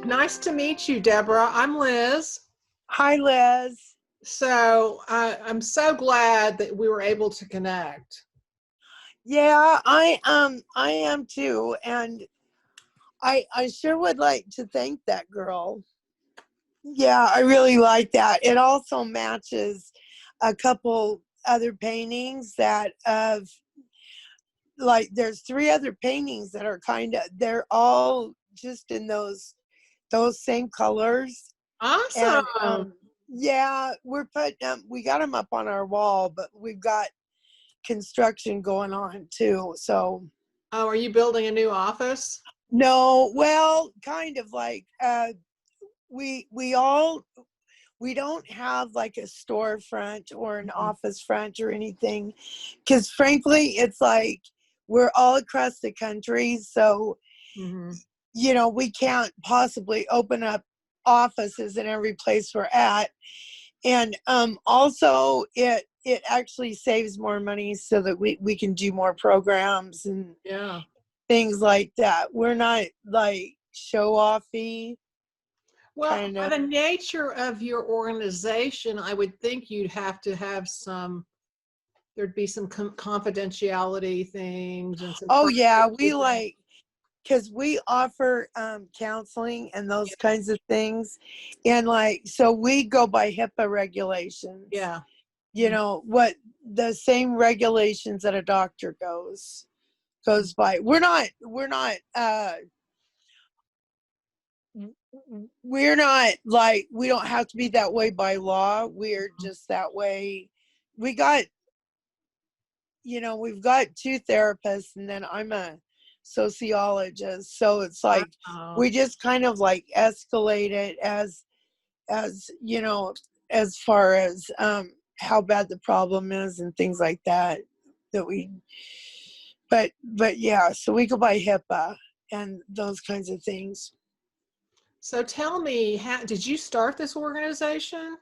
Nice to meet you, Deborah. I'm Liz. Hi, Liz. So I'm so glad that we were able to connect. Yeah, I am too, and I sure would like to thank that girl. Yeah, I really like that. It also matches a couple other paintings that of like there's three other paintings that are they're all just in those same colors. And Awesome. yeah, we got them up on our wall, but we've got construction going on too. So Oh, are you building a new office? no, well, kind of like we all we don't have like a storefront or an Mhm. office front or anything, because frankly, it's like we're all across the country, so Mhm. we can't possibly open up offices in every place we're at. And also it actually saves more money so that we can do more programs and Yeah. things like that. We're not like show offy Well, kind by of. the nature of your organization, I would think you'd have to have there'd be some confidentiality things and some Oh yeah, privacy we things. like, because we offer counseling and those kinds of things, and like so we go by HIPAA regulations. Yeah. What the same regulations that a doctor goes by. We're not like, we don't have to be that way by law. We're just that way. We got, we've got two therapists, and then I'm a sociologist. So it's like Wow. we just kind of like escalate it as far as how bad the problem is and things like that. That we, but yeah, so we go by HIPAA and those kinds of things. So tell me, how did you start this organization?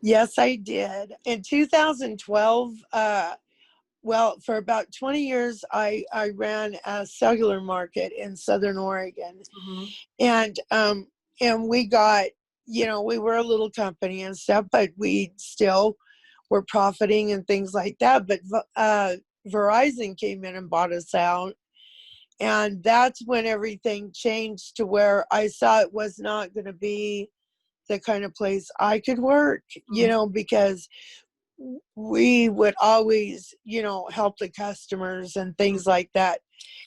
Yes, I did. In 2012, well, for about 20 years, I ran a cellular market in Southern Oregon. Mhm. And we got, we were a little company and stuff, but we still were profiting and things like that. But Verizon came in and bought us out. And that's when everything changed to where I saw it was not going to be the kind of place I could work, Mhm. because we would always, help the customers and things like that.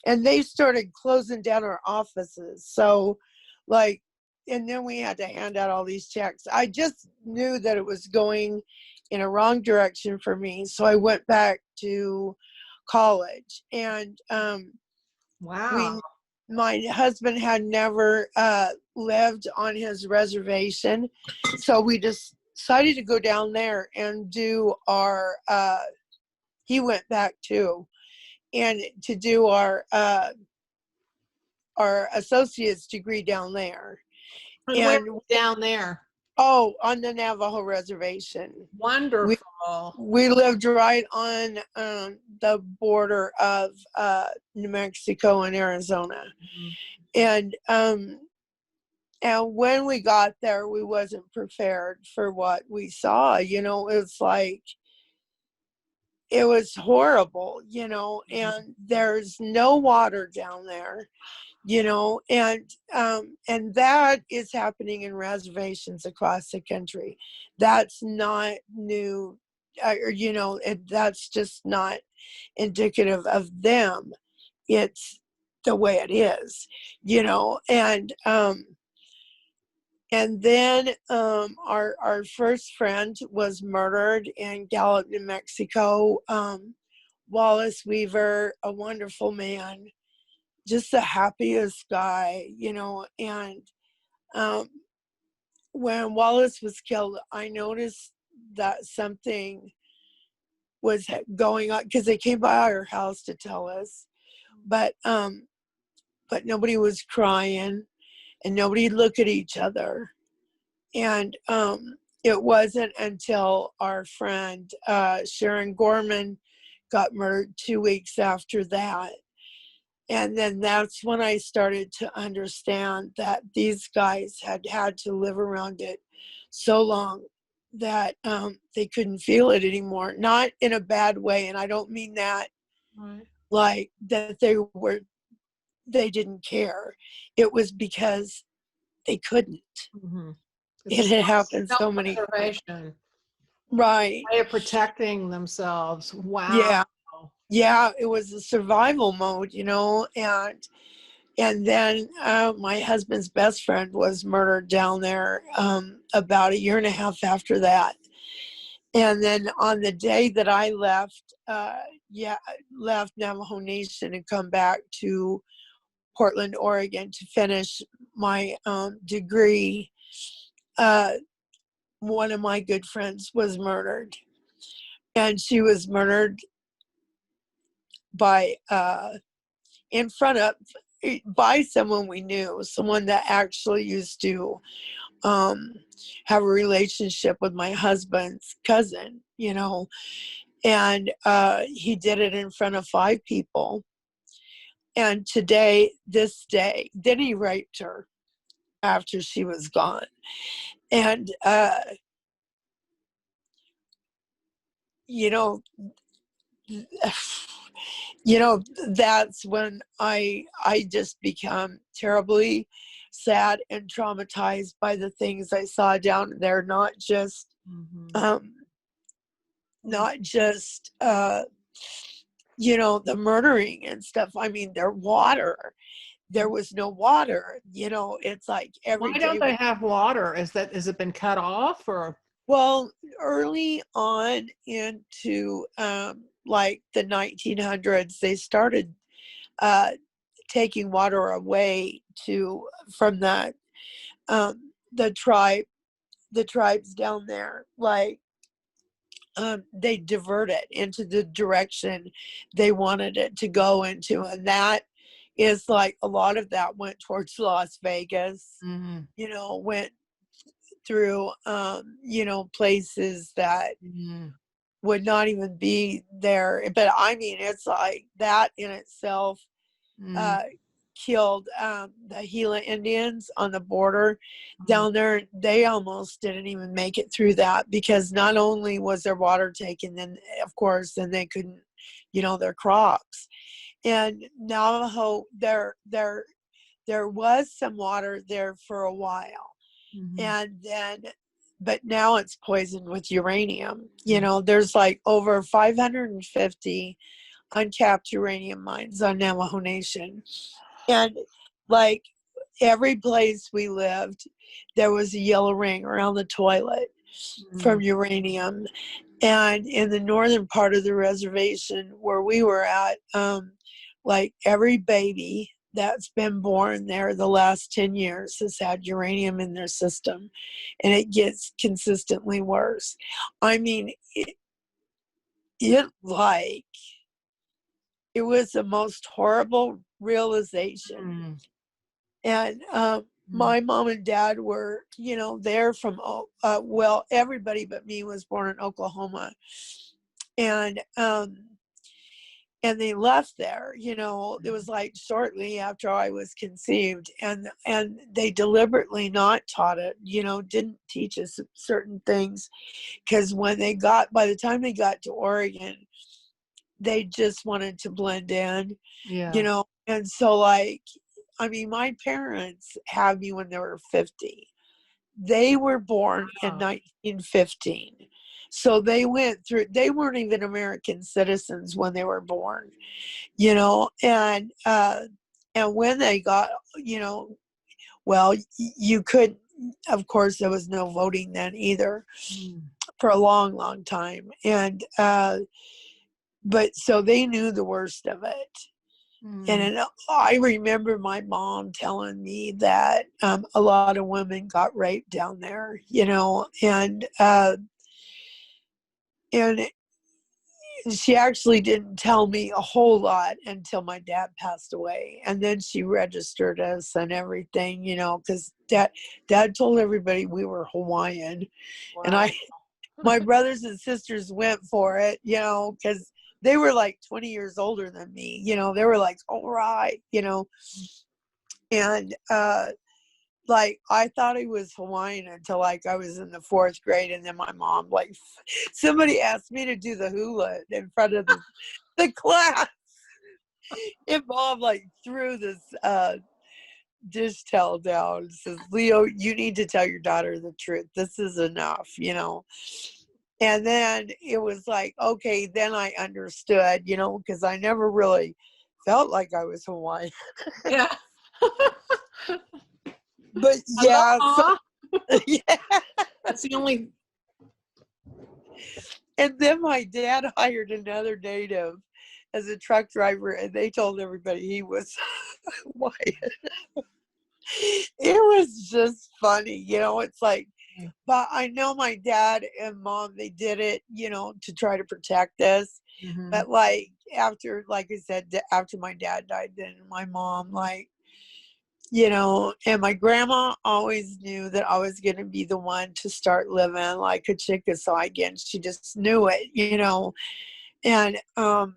And they started closing down our offices. So, like, and then we had to hand out all these checks. I just knew that it was going in a wrong direction for me. So I went back to college. And Wow. we my husband had never lived on his reservation, so we just decided to go down there and do our he went back too, and to do our associate's degree down there. And where And down there? oh, on the Navajo reservation. we Wonderful. we lived right on the border of New Mexico and Arizona. Mhm. And when we got there, we wasn't prepared for what we saw. It's like it was horrible, and there's no water down there, and that is happening in reservations across the country. That's not new, that's just not indicative of them. It's the way it is, and then our first friend was murdered in Gallup, New Mexico. Wallace Weaver, a wonderful man, just the happiest guy, And um, when Wallace was killed, I noticed that something was going on because they came by our house to tell us, but nobody was crying and nobody looked at each other. And it wasn't until our friend Sharon Gorman got murdered 2 weeks after that. And then that's when I started to understand that these guys had to live around it so long that they couldn't feel it anymore. Not in a bad way, and I don't mean that Right. like that they didn't care. It was because they couldn't. Mm-hmm. It It's had happened so many times. self-preservation, Right. way of protecting themselves. Wow. Yeah. Yeah. It was a survival mode, and then my husband's best friend was murdered down there about a year and a half after that. And then on the day that I left, left Navajo Nation and come back to Portland, Oregon to finish my degree, one of my good friends was murdered. And she was murdered by, in front of, by someone we knew, someone that actually used to have a relationship with my husband's cousin, and he did it in front of 5 people. And this day, then he raped her after she was gone. And, you know, that's when I just become terribly sad and traumatized by the things I saw down there, not just, Mm-hmm. not just, the murdering and stuff. I mean, there was no water, it's like Why every don't day. they have water? Has it been cut off or? Well, early on into like the 1900s, they started uh, taking water away from the tribes down there. Like they divert it into the direction they wanted it to go into, and that is like a lot of that went towards Las Vegas. Mm-hmm. Went through places that Mm-hmm. would not even be there. But I mean, it's like that in itself Mm-hmm. uh, killed the Gila Indians on the border down there. They almost didn't even make it through that because not only was their water taken, then of course, then they couldn't, their crops. And Navajo, there was some water there for a while, Mm-hmm. and then but now it's poisoned with uranium. There's like over 550 uncapped uranium mines on Navajo Nation. And like every place we lived, there was a yellow ring around the toilet from uranium. And in the northern part of the reservation where we were at, like every baby that's been born there the last 10 years has had uranium in their system, and it gets consistently worse. I mean, it was the most horrible realization. Mm-hmm. And my mom and dad were, there from, everybody but me was born in Oklahoma. And they left there, it was like shortly after I was conceived, and they deliberately not taught it, didn't teach us certain things, because by the time they got to Oregon, they just wanted to blend in, Yeah. and so like, I mean, my parents had me when they were 50. They were born in 1915. So they weren't even American citizens when they were born, and when they got, well, you could, of course, there was no voting then either for a long, long time. And, but so they knew the worst of it. And I remember my mom telling me that a lot of women got raped down there, and she actually didn't tell me a whole lot until my dad passed away. And then she registered us and everything, because dad told everybody we were Hawaiian. Wow. And my brothers and sisters went for it, because they were like 20 years older than me, you know. They were like, all right, you know. And like, I thought he was Hawaiian until like I was in the 4th grade, and then my mom, like, somebody asked me to do the hula in front of the class. And mom like threw this dish towel down and says, Leo, you need to tell your daughter the truth. This is enough, you know. And then it was like, okay, then I understood, you know, because I never really felt like I was Hawaiian. Yeah. But yeah, so, yeah. That's the only. And then my dad hired another native as a truck driver, and they told everybody he was Hawaiian. It was just funny, you know. It's like, but I know my dad and mom, they did it, you know, to try to protect us. Mm-hmm. But like after, like I said, after my dad died, then my mom, like, you know, and my grandma always knew that I was going to be the one to start living like a Chickasaw again. She just knew it, you know. And I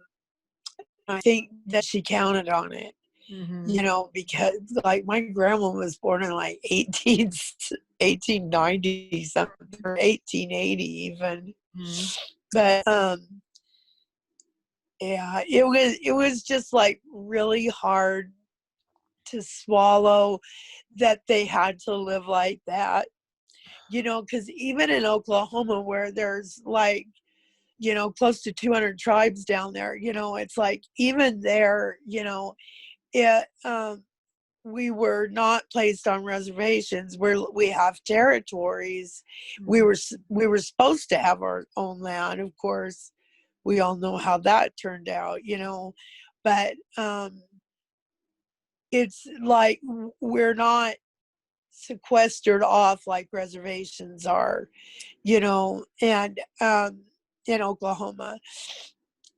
think that she counted on it. Mm-hmm. You know, because like my grandma was born in like 1890 something, or 1880 even. Mm-hmm. But yeah, it was just like really hard to swallow that they had to live like that. You know, because even in Oklahoma, where there's like, you know, close to 200 tribes down there, you know, it's like even there, you know, it we were not placed on reservations where we have territories. Mm-hmm. We were supposed to have our own land. Of course, we all know how that turned out, you know. But it's like we're not sequestered off like reservations are, you know, and in Oklahoma.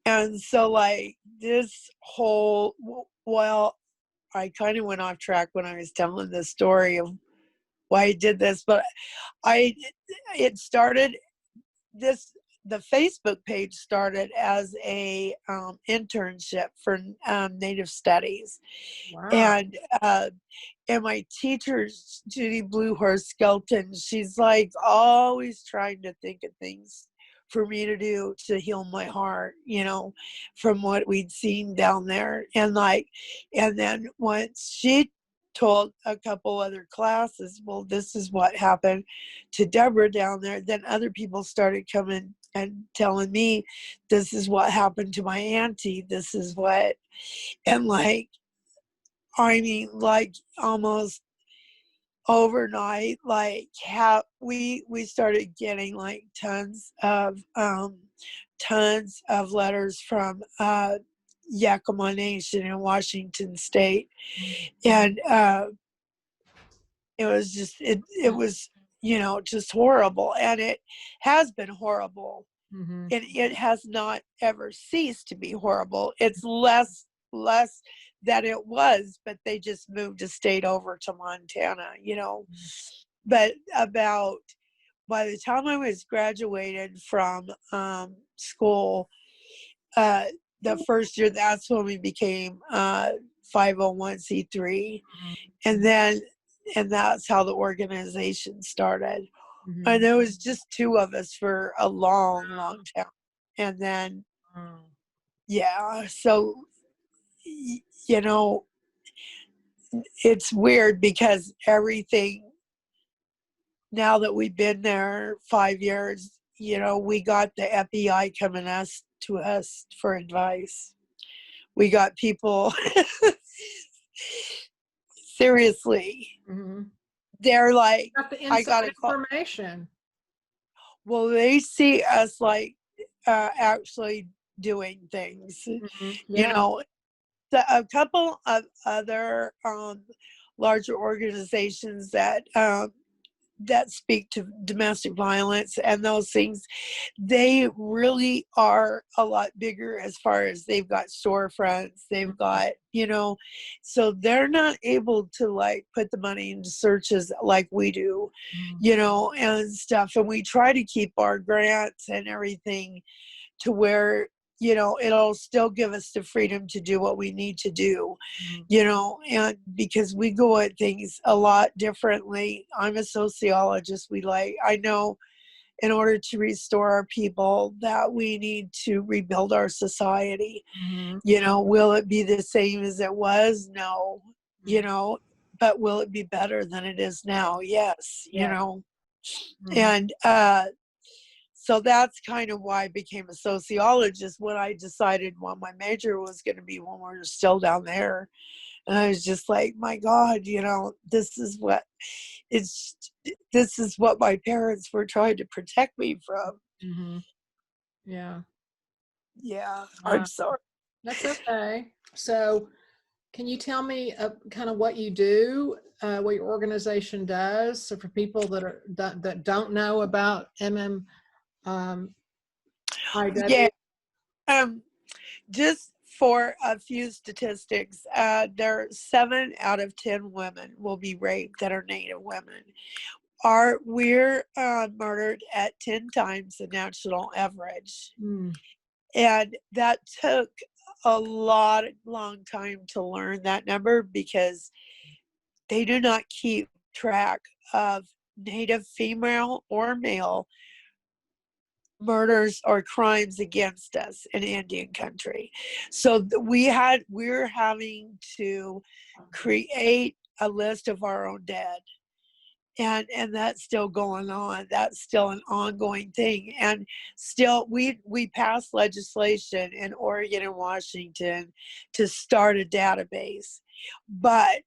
And so like this whole, well, I kind of went off track when I was telling the story of why I did this, but it started this, the Facebook page started as a internship for Native Studies. Wow. And my teacher, Judy Blue Horse Skelton, she's like always trying to think of things for me to do to heal my heart, you know, from what we'd seen down there. And like, and then once she told a couple other classes, well, this is what happened to Deborah down there, then other people started coming and telling me, this is what happened to my auntie. This is what, and like, I mean, like almost overnight, like how we started getting like tons of letters from Yakima Nation in Washington State. And it was just it was, you know, just horrible, and it has been horrible. Mm-hmm. It has not ever ceased to be horrible. It's less than it was, but they just moved a state over to Montana, you know. But about, by the time I was graduated from school, the first year, that's when we became 501c3. And then, and that's how the organization started. Mm-hmm. And there was just 2 of us for a long time. And then, yeah, so, you know, it's weird because everything, now that we've been there 5 years, you know, we got the FBI coming to us for advice. We got people, seriously, Mm-hmm. they're like, Got the I got inside to call. information. Well, they see us like actually doing things, Mm-hmm. you Yeah. know. A couple of other larger organizations that that speak to domestic violence and those things, they really are a lot bigger as far as they've got storefronts, they've got, you know, so they're not able to like put the money into searches like we do, you know, and stuff. And we try to keep our grants and everything to where you know, it'll still give us the freedom to do what we need to do, you know, and because we go at things a lot differently. I'm a sociologist. I know in order to restore our people that we need to rebuild our society. You know, will it be the same as it was? No, you know, but will it be better than it is now? Yes, you know. And so that's kind of why I became a sociologist when I decided what my major was going to be when we were still down there. And I was just like, my God, you know, this is what my parents were trying to protect me from. Yeah. Yeah, I'm sorry. That's okay. So can you tell me kind of what you do, what your organization does? So for people that don't know about MMIW. Yeah. Just for a few statistics, there are 7 out of 10 women will be raped that are Native women. We're murdered at 10 times the national average. And that took a long time to learn that number because they do not keep track of Native female or male murders or crimes against us in Indian country. So we're having to create a list of our own dead. And that's still going on. That's still an ongoing thing. And still we passed legislation in Oregon and Washington to start a database. But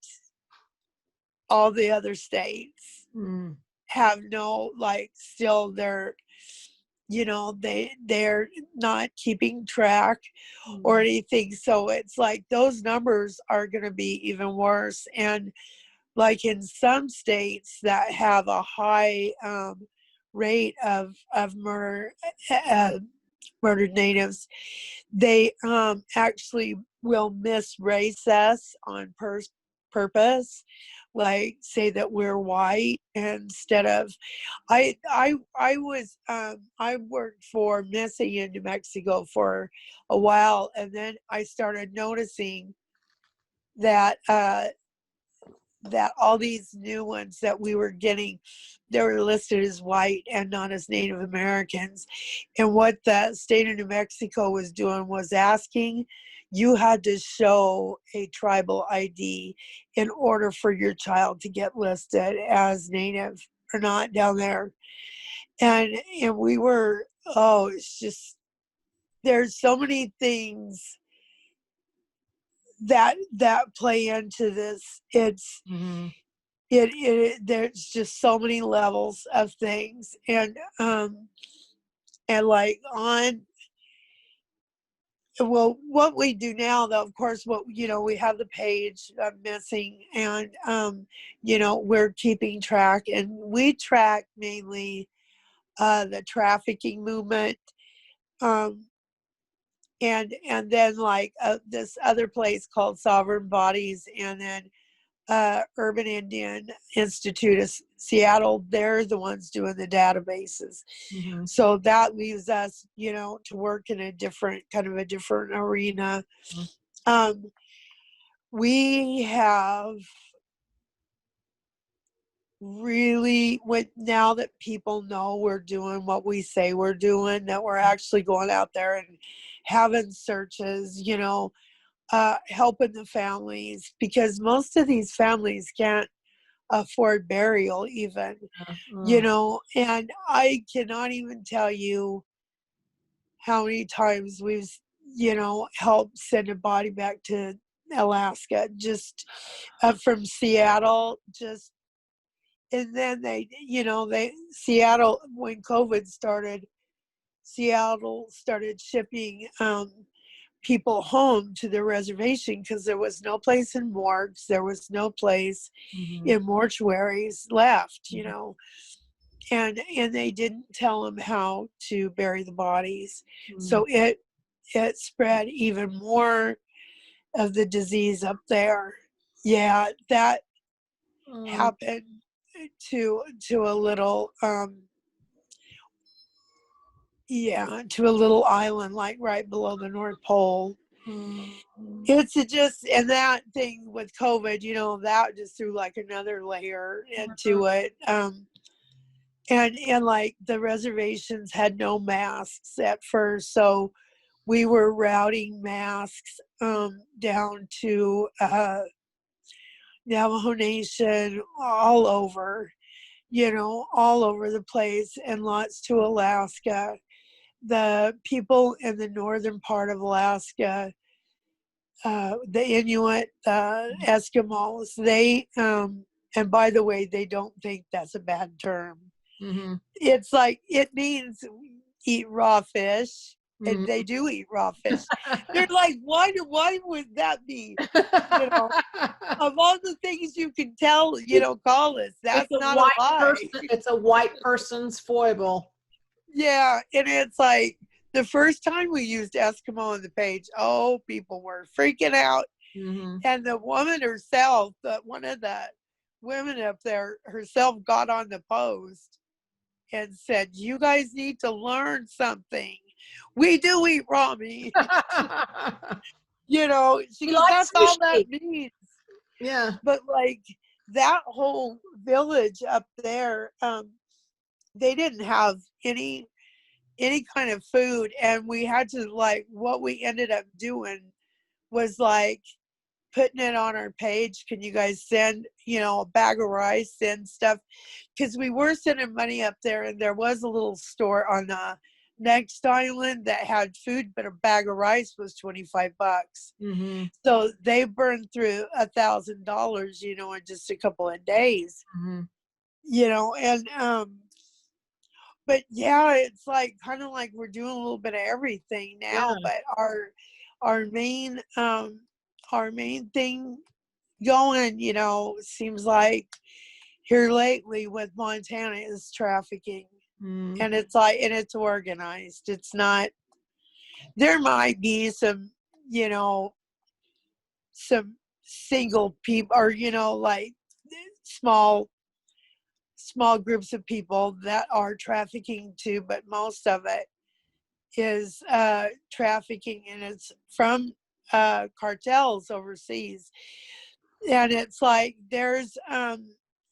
all the other states have no, like, still they're, you know, they're not keeping track or anything. So it's like those numbers are going to be even worse. And like in some states that have a high rate of murdered natives, they actually will miss race us on purpose, like say that we're white instead of I worked for Missing in New Mexico for a while, and then I started noticing that that all these new ones that we were getting, they were listed as white and not as Native Americans. And what the state of New Mexico was doing was asking you had to show a tribal ID in order for your child to get listed as Native or not down there. And we were, oh, it's just, there's so many things that play into this. It's there's just so many levels of things. And like on, well, what we do now, though, of course, what, you know, we have the page of missing, and you know, we're keeping track, and we track mainly the trafficking movement, and then like this other place called Sovereign Bodies, and then Urban Indian Institute of Seattle, they're the ones doing the databases. So that leaves us, you know, to work in a different arena. We have really, now that people know we're doing what we say we're doing, that we're actually going out there and having searches, you know, helping the families, because most of these families can't afford burial even, you know. And I cannot even tell you how many times we've, you know, helped send a body back to Alaska, just from Seattle, just. And then Seattle, when COVID started, Seattle started shipping people home to the reservation because there was no place in morgues, there was no place in mortuaries left, you know, and they didn't tell them how to bury the bodies. So it spread even more of the disease up there. Yeah, that happened to a little yeah, to a little island like right below the North Pole. Mm. It's just, and that thing with COVID, you know, that just threw like another layer into it. And like the reservations had no masks at first, so we were routing masks down to Navajo Nation all over, you know, all over the place, and lots to Alaska. The people in the northern part of Alaska, the Inuit, the Eskimos, they, and by the way, they don't think that's a bad term. Mm-hmm. It's like, it means eat raw fish, and Mm-hmm. they do eat raw fish. They're like, why would that be? You know, of all the things you can tell, you know, call us, that's not a lie. It's a white person's foible. Yeah, and it's like the first time we used Eskimo on the page, oh, people were freaking out. Mm-hmm. And the woman herself, one of the women up there herself, got on the post and said, "You guys need to learn something. We do eat raw meat." You know, she He goes, likes "That's all sushi. that means." Yeah. But like that whole village up there, they didn't have any kind of food, and we had to, like, what we ended up doing was like putting it on our page. Can you guys send, you know, a bag of rice and stuff? Because we were sending money up there, and there was a little store on the next island that had food, but a bag of rice was $25. Mm-hmm. So they burned through $1,000, you know, in just a couple of days. Mm-hmm. You know, and but yeah, it's like kind of like we're doing a little bit of everything now. Yeah. But our main thing going, you know, seems like here lately with Montana is trafficking. Mm-hmm. And it's like, and it's organized. It's not, there might be some, you know, some single people, or, you know, like small groups of people that are trafficking too, but most of it is trafficking, and it's from cartels overseas. And it's like there's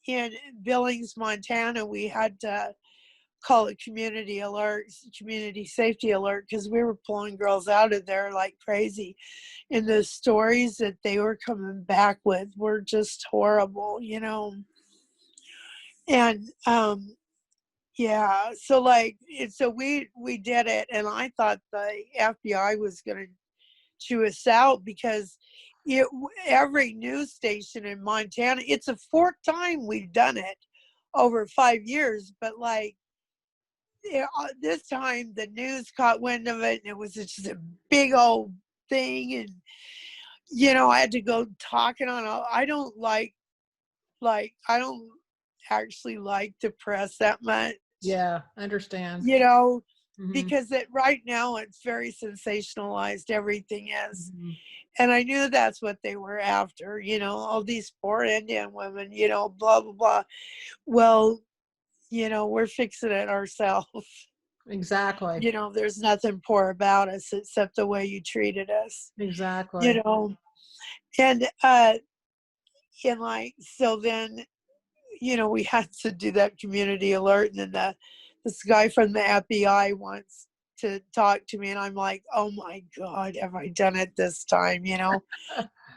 in Billings, Montana, we had to call it community alert, community safety alert, because we were pulling girls out of there like crazy, and the stories that they were coming back with were just horrible, you know. And yeah, so like so we did it, and I thought the FBI was gonna chew us out, because every news station in Montana, it's the fourth time we've done it over 5 years, but like this time the news caught wind of it, and it was just a big old thing. And you know, I had to go talking on I don't I don't actually like the press that much. Yeah, I understand. You know, Mm-hmm. because right now it's very sensationalized, everything is. Mm-hmm. And I knew that's what they were after, you know, all these poor Indian women, you know, blah, blah, blah. Well, you know, we're fixing it ourselves. Exactly. You know, there's nothing poor about us except the way you treated us, you Exactly. know. And like, so then, you know, we had to do that community alert, and then this guy from the FBI wants to talk to me, and I'm like, oh my God, have I done it this time? You know,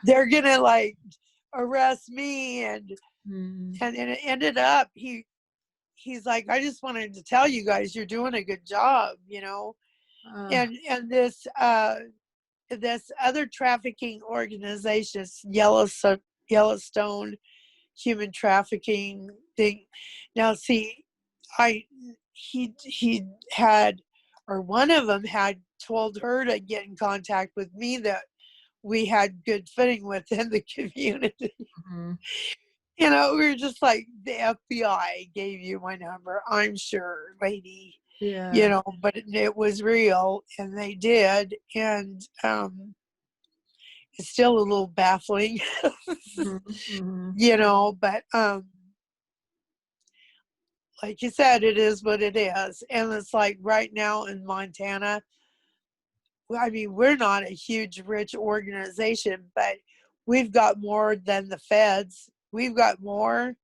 they're gonna like arrest me. And Mm-hmm. and it ended up he's like, I just wanted to tell you guys you're doing a good job, you know. And this other trafficking organization, Yellowstone human trafficking thing. Now, see, he had, or one of them had told her to get in contact with me, that we had good footing within the community. Mm-hmm. You know, we were just like, the FBI gave you my number, I'm sure, lady. You Yeah. know, but it was real, and they did. And it's still a little baffling. Mm-hmm. Mm-hmm. You know, but like you said, it is what it is. And it's like right now in Montana, I mean, we're not a huge, rich organization, but we've got more than the feds. We've got more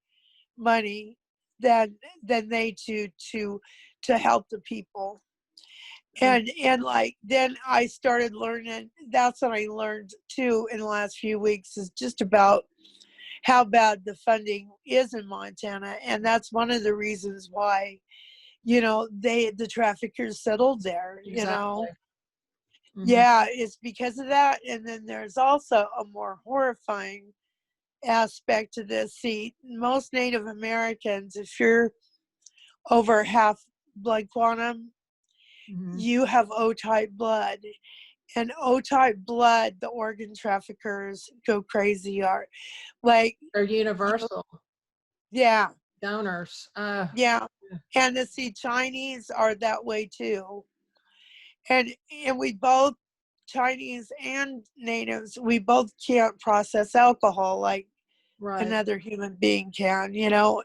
money than they to help the people. And like then I started learning. That's what I learned too in the last few weeks, is just about how bad the funding is in Montana, and that's one of the reasons why, you know, the traffickers settled there. You know, Exactly. yeah, it's because of that. And then there's also a more horrifying aspect to this. See, most Native Americans, if you're over half blood quantum, you have O-type blood. And O-type blood, the organ traffickers go crazy. Are like, They're you know, universal yeah, donors. yeah. And to see Chinese are that way too. And we both, Chinese and natives, we both can't process alcohol like Right. another human being can, you know.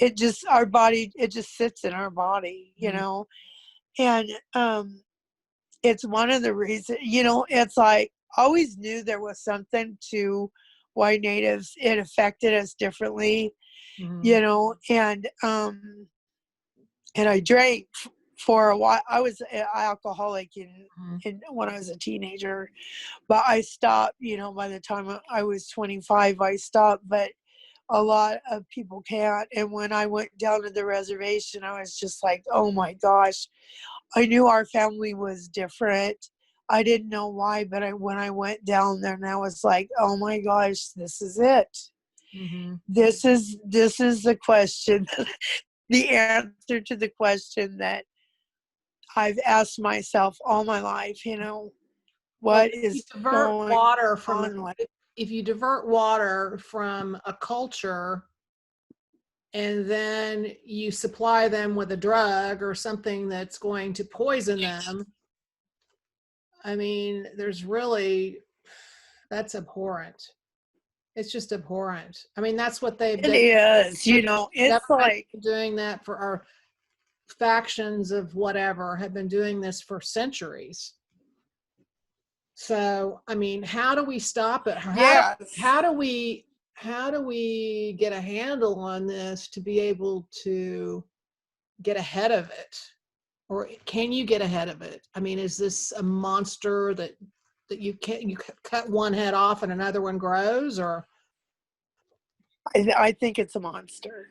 It just, our body, it just sits in our body, you know. And it's one of the reasons, you know, it's like always knew there was something to why natives, it affected us differently, you know. And I drank for a while. I was an alcoholic in when I was a teenager, but I stopped, you know, by the time I was 25, I stopped. But a lot of people can't. And when I went down to the reservation, I was just like, oh my gosh, I knew our family was different. I didn't know why, but when I went down there, and I was like, oh my gosh, this is it. This is the question, the answer to the question that I've asked myself all my life, you know, Well, what if you is divert going water from on with. if you divert water from a culture and then you supply them with a drug or something that's going to poison them, I mean, there's really, that's abhorrent. It's just abhorrent. I mean, that's what they've It been, is, you know, it's government like, doing that for our factions of whatever have been doing this for centuries. So, I mean, how do we stop it? yes. How do we get a handle on this to be able to get ahead of it? Or can you get ahead of it? I mean, is this a monster that you can't, you cut one head off and another one grows, or? I think it's a monster.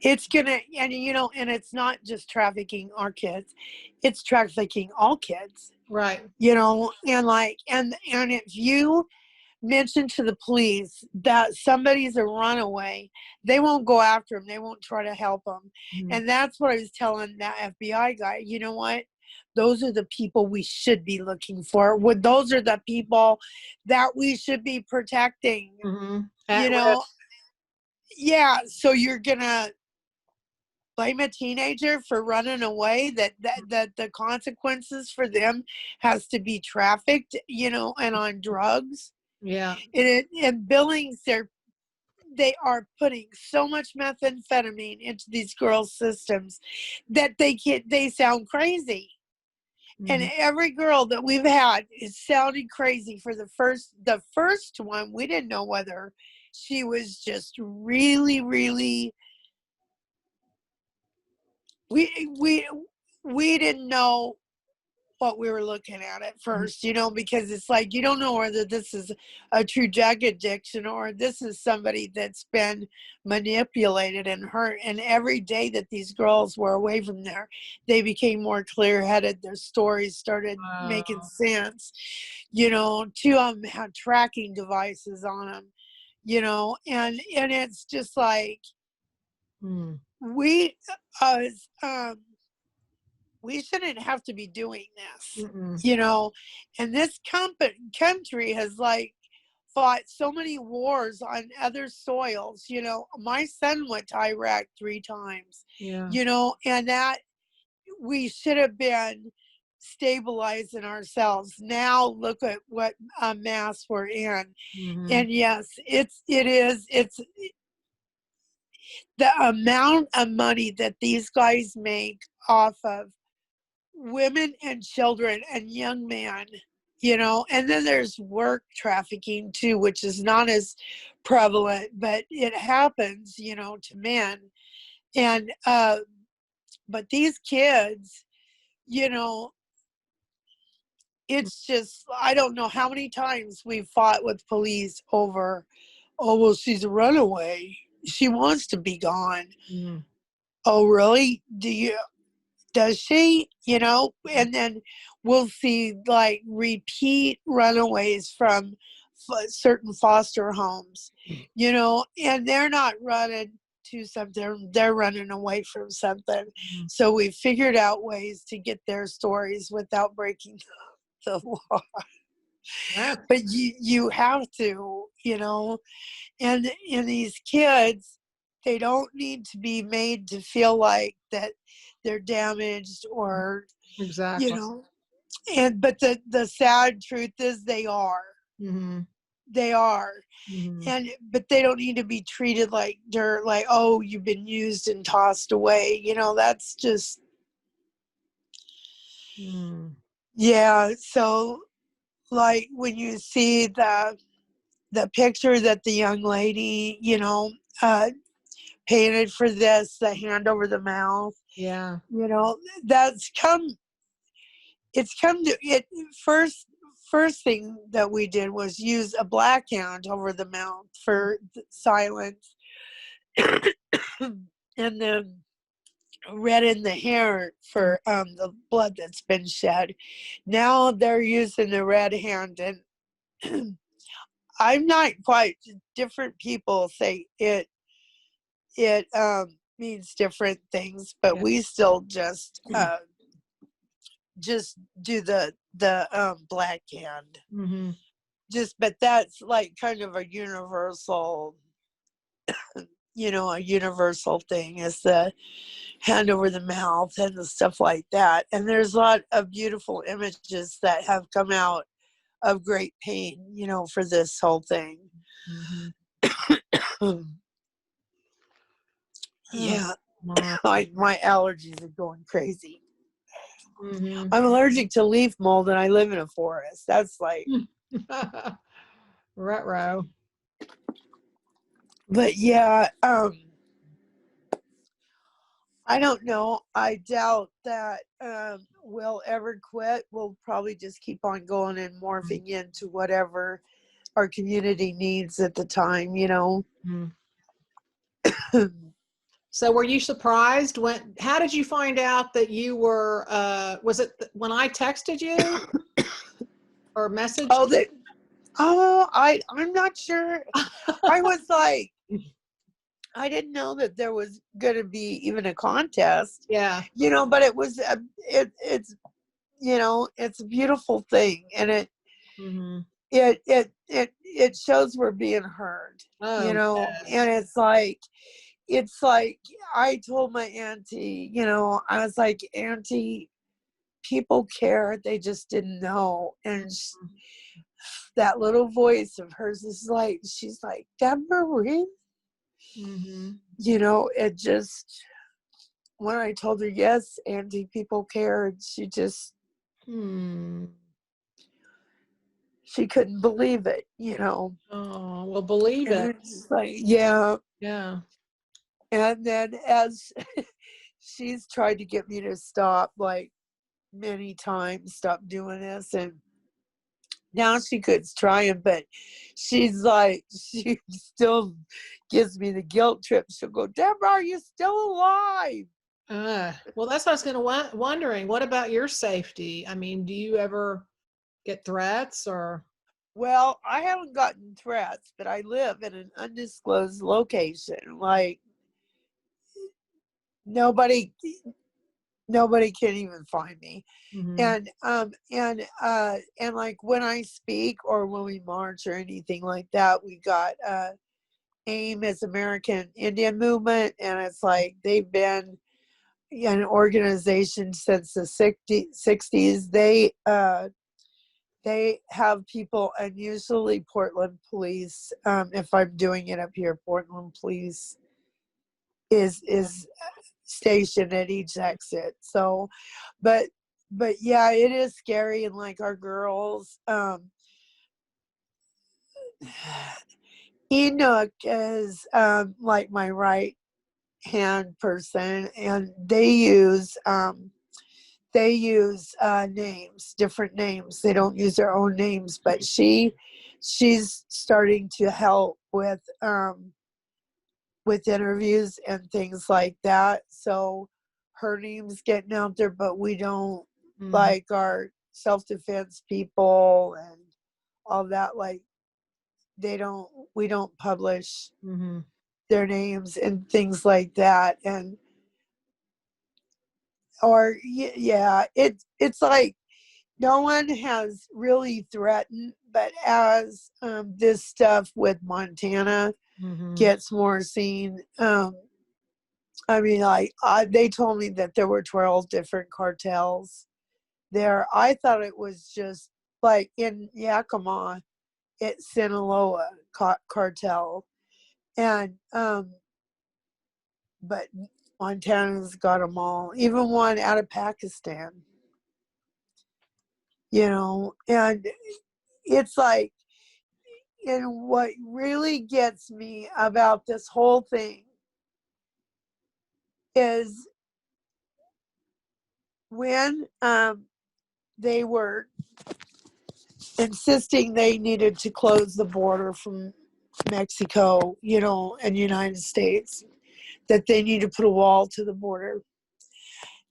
It's gonna, and you know, and it's not just trafficking our kids, it's trafficking all kids. Right. You know, and like, and if you mention to the police that somebody's a runaway, they won't go after them. They won't try to help them. And that's what I was telling that FBI guy. You know what? Those are the people we should be looking for. Those are the people that we should be protecting. You know? Yeah. So you're gonna blame a teenager for running away, that the consequences for them has to be trafficked, you know, and on drugs. Yeah. In Billings, they are putting so much methamphetamine into these girls' systems that they sound crazy. And every girl that we've had is sounding crazy. For the first one, we didn't know whether she was just really, really, we didn't know what we were looking at first, you know, because it's like, you don't know whether this is a true drug addiction or this is somebody that's been manipulated and hurt. And every day that these girls were away from there, they became more clear-headed. Their stories started making sense. You know, two of them had tracking devices on them, you know, and it's just like, we shouldn't have to be doing this, you know. And this country has like fought so many wars on other soils, you know. My son went to Iraq 3 times, you know, and that we should have been stabilizing ourselves. Now look at what mess we're in. And yes, it's the amount of money that these guys make off of women and children and young men, you know, and then there's work trafficking too, which is not as prevalent, but it happens, you know, to men. And, but these kids, you know, it's just, I don't know how many times we've fought with police over, oh, well, she's a runaway. She wants to be gone. Mm. Oh, really? Does she? You know, and then we'll see like repeat runaways from certain foster homes, you know, and they're not running to something, they're running away from something. Mm. So we figured out ways to get their stories without breaking the law. That's, But you have to, you know, and these kids, they don't need to be made to feel like that they're damaged or, you exactly. know, and but the sad truth is they are. Mm-hmm. They are. Mm-hmm. And but they don't need to be treated like dirt, like, oh, you've been used and tossed away. You know, that's just, Mm. yeah. So like when you see the picture that the young lady, you know, painted for this, the hand over the mouth, Yeah. you know, it's come to it. First thing that we did was use a black hand over the mouth for silence, and then red in the hair for the blood that's been shed. Now they're using the red hand, and I'm not quite, different people say it means different things, but Yeah. we still just do the black hand. Mm-hmm. Just, but that's like kind of a universal, you know, a universal thing is the hand over the mouth and the stuff like that. And there's a lot of beautiful images that have come out of great pain, you know, for this whole thing. Mm-hmm. Oh, Yeah, my. my allergies are going crazy. Mm-hmm. I'm allergic to leaf mold and I live in a forest. That's like, Ruh-roh. but yeah, I don't know. I doubt that we'll ever quit. We'll probably just keep on going and morphing into whatever our community needs at the time, you know. Mm. So were you surprised how did you find out that you were, was it when I texted you or messaged Oh, I'm not sure. I was like, I didn't know that there was going to be even a contest, Yeah. you know, but it was, it's, you know, it's a beautiful thing. And Mm-hmm. it shows we're being heard, you Oh, know, and yes. it's like I told my auntie, you know, I was like, Auntie, people care, they just didn't know. And that little voice of hers is like, she's like, Deborah Marie, Mm-hmm. you know, it just, when I told her, yes, Auntie, people cared, Hmm. she couldn't believe it, you know. Oh, well, believe And it. it's like, yeah. Yeah. And then as she's tried to get me to stop, like many times, stop doing this, and now she quits trying, but she's like, she still gives me the guilt trip. She'll go, Deborah, are you still alive? Well, that's what I was going to wondering. What about your safety? I mean, do you ever get threats or? Well, I haven't gotten threats, but I live in an undisclosed location. Like nobody can even find me. Mm-hmm. And like when I speak or when we march or anything like that, we got AIM is American Indian Movement, and it's like they've been an organization since the 60s. They have people, and usually Portland police, if I'm doing it up here, Portland police is stationed at each exit. So, but yeah, it is scary. And like our girls, Enoch is like my right hand person, and they use names, different names. They don't use their own names, but she's starting to help with interviews and things like that. So her name's getting out there, but we don't like our self-defense people and all that. Like we don't publish their names and things like that. And or yeah, it's like no one has really threatened, but as this stuff with Montana gets more seen, I mean, like they told me that there were 12 different cartels there. I thought it was just like in Yakima, it's Sinaloa cartel, and but Montana's got them all, even one out of Pakistan. And it's like, and what really gets me about this whole thing is when they were insisting they needed to close the border from Mexico, and United States, that they need to put a wall to the border.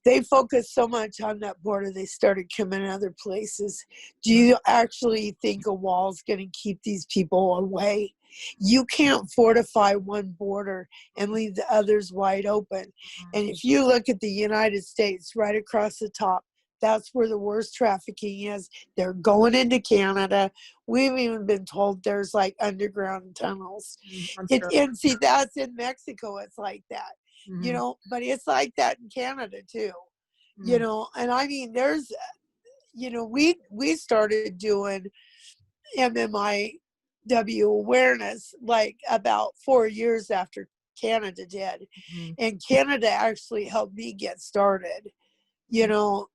They focused so much on that border, they started coming in other places. Do you actually think a wall's going to keep these people away? You can't fortify one border and leave the others wide open. And if you look at the United States right across the top, that's where the worst trafficking is. They're going into Canada. We've even been told there's like underground tunnels. And see, that's in Mexico. It's like that. But it's like that in Canada too, and I mean, there's, we started doing MMIW awareness like about 4 years after Canada did. And Canada actually helped me get started, and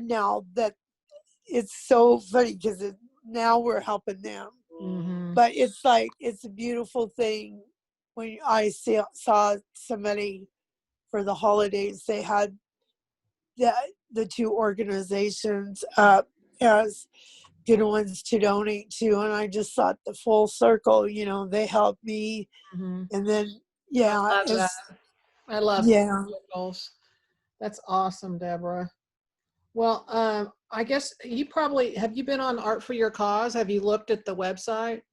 now that it's so funny because now we're helping them. But it's like, it's a beautiful thing. When I saw somebody for the holidays, they had the two organizations as good ones to donate to, and I just thought the full circle, they helped me. And then I love circles. That's awesome, Deborah. Well, I guess have you been on Art for Your Cause? Have you looked at the website?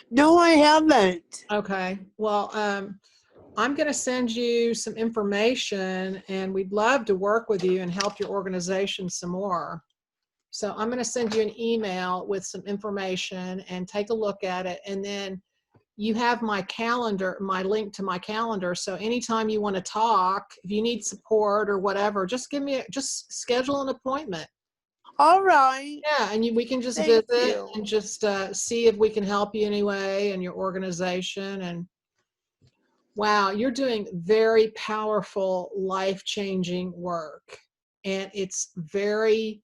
No, I haven't. Okay. Well, I'm going to send you some information, and we'd love to work with you and help your organization some more. So I'm going to send you an email with some information, and take a look at it. And then you have my calendar, my link to my calendar. So anytime you want to talk, if you need support or whatever, just just schedule an appointment. All right. Yeah, and we can just visit and just see if we can help you anyway and your organization. And wow, you're doing very powerful, life-changing work, and it's very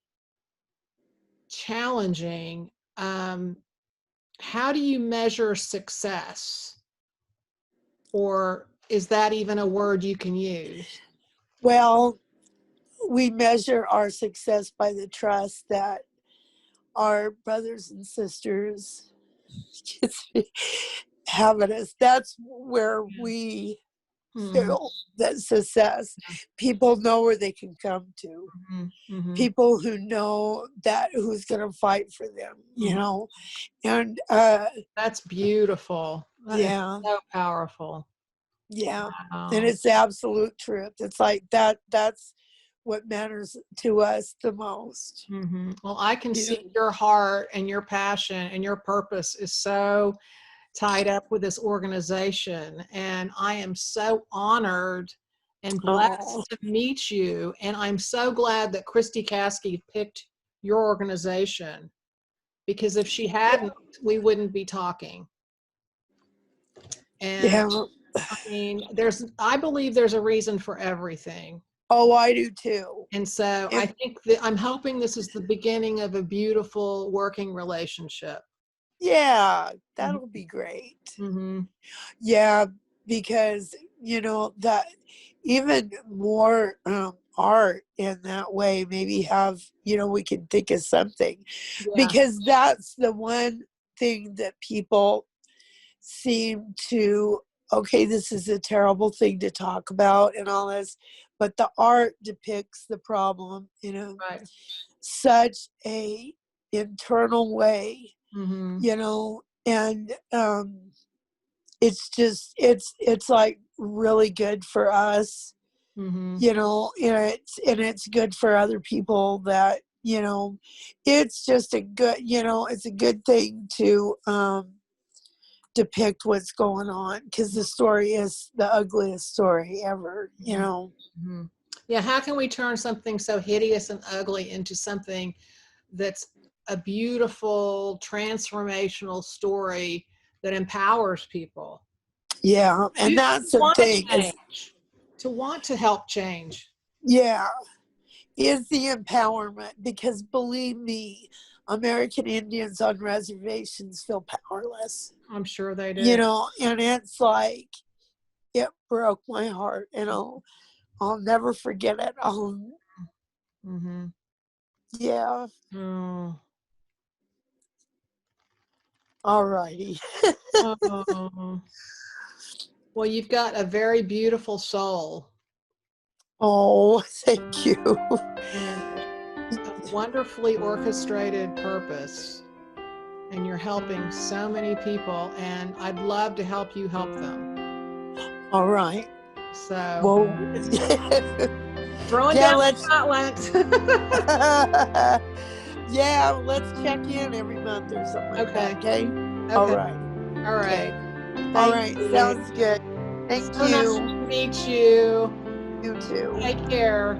challenging. How do you measure success? Or is that even a word you can use? Well, we measure our success by the trust that our brothers and sisters have in us. That's where we feel that success. People know where they can come to. People who know that who's going to fight for them, and that's beautiful. That is so powerful. Wow. And it's the absolute truth. It's like that's what matters to us the most. Well, I can see your heart and your passion and your purpose is so tied up with this organization, and I am so honored and blessed to meet you. And I'm so glad that Kristie Caskey picked your organization, because if she hadn't, we wouldn't be talking. And I mean, I believe there's a reason for everything. Oh, I do too. And so I think that I'm hoping this is the beginning of a beautiful working relationship. Yeah, that'll be great. Mm-hmm. Yeah, because that even more art in that way, maybe have we can think of something, Yeah. because that's the one thing that people seem to, okay, this is a terrible thing to talk about and all this, but the art depicts the problem in a Right. such a internal way, Mm-hmm. And it's just it's like really good for us, Mm-hmm. and it's good for other people that it's just a good, it's a good thing to depict what's going on, because the story is the ugliest story ever. Mm-hmm. Yeah, how can we turn something so hideous and ugly into something that's a beautiful transformational story that empowers people? Yeah, and that's the thing is, To want to help change. yeah, is the empowerment, because believe me, American Indians on reservations feel powerless. I'm sure they do. And it's like, it broke my heart, and I'll never forget it. Mm-hmm. Yeah. Oh. All righty. Oh. Well, you've got a very beautiful soul. Oh, thank you. And a wonderfully orchestrated purpose. And you're helping so many people, and I'd love to help you help them. All right. So, Well, throwing yeah, down the gauntlet. Yeah, let's check in every month or something like that. Okay. All right. All right. Okay. All right. Sounds good. Thank So you. nice to meet you. You too. Take care.